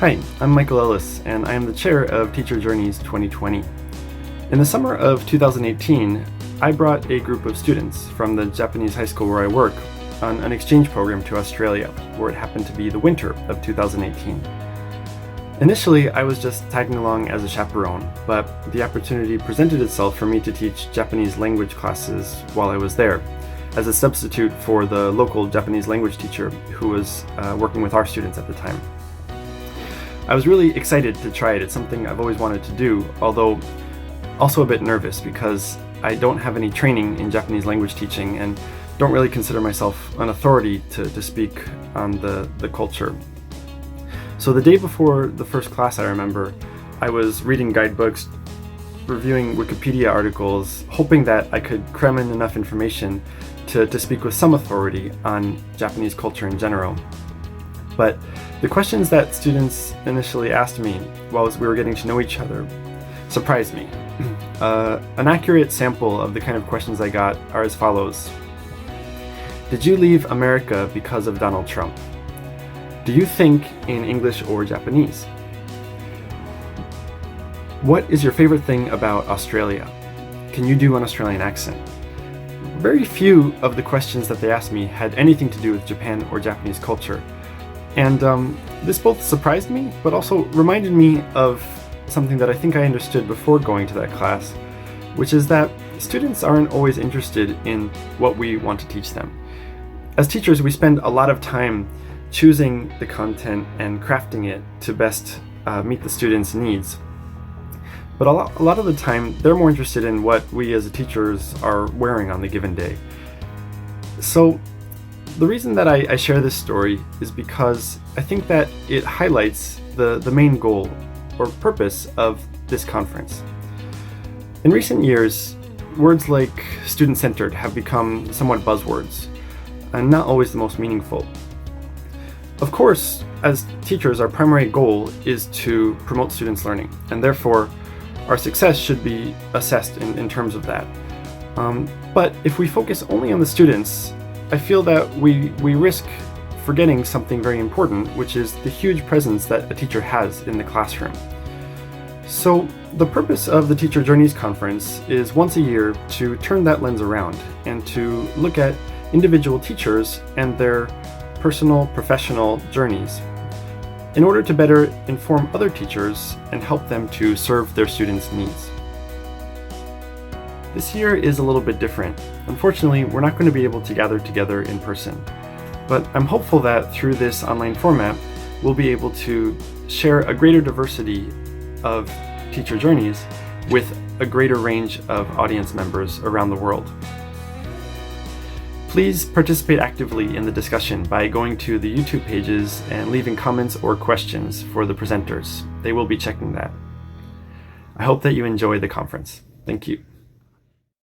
Hi, I'm Michael Ellis, and I am the chair of Teacher Journeys 2020. In the summer of 2018, I brought a group of students from the Japanese high school where I work on an exchange program to Australia, where it happened to be the winter of 2018. Initially, I was just tagging along as a chaperone, but the opportunity presented itself for me to teach Japanese language classes while I was there, as a substitute for the local Japanese language teacher who was working with our students at the time. I was really excited to try it. It's something I've always wanted to do, although also a bit nervous because I don't have any training in Japanese language teaching and don't really consider myself an authority to speak on the culture. So the day before the first class, I remember, I was reading guidebooks, reviewing Wikipedia articles, hoping that I could cram in enough information to speak with some authority on Japanese culture in general. But the questions that students initially asked me while we were getting to know each other surprised me. An accurate sample of the kind of questions I got are as follows. Did you leave America because of Donald Trump? Do you think in English or Japanese? What is your favorite thing about Australia? Can you do an Australian accent? Very few of the questions that they asked me had anything to do with Japan or Japanese culture. And this both surprised me, but also reminded me of something that I think I understood before going to that class, which is that students aren't always interested in what we want to teach them. As teachers, we spend a lot of time choosing the content and crafting it to best meet the students' needs. But a lot of the time, they're more interested in what we as teachers are wearing on the given day. So the reason that I share this story is because I think that it highlights the main goal or purpose of this conference. In recent years, words like student-centered have become somewhat buzzwords and not always the most meaningful. Of course, as teachers, our primary goal is to promote students' learning, and therefore our success should be assessed in terms of that. But if we focus only on the students, I feel that we risk forgetting something very important, which is the huge presence that a teacher has in the classroom. So the purpose of the Teacher Journeys Conference is once a year to turn that lens around and to look at individual teachers and their personal, professional journeys in order to better inform other teachers and help them to serve their students' needs. This year is a little bit different. Unfortunately, we're not going to be able to gather together in person, but I'm hopeful that through this online format, we'll be able to share a greater diversity of teacher journeys with a greater range of audience members around the world. Please participate actively in the discussion by going to the YouTube pages and leaving comments or questions for the presenters. They will be checking that. I hope that you enjoy the conference. Thank you.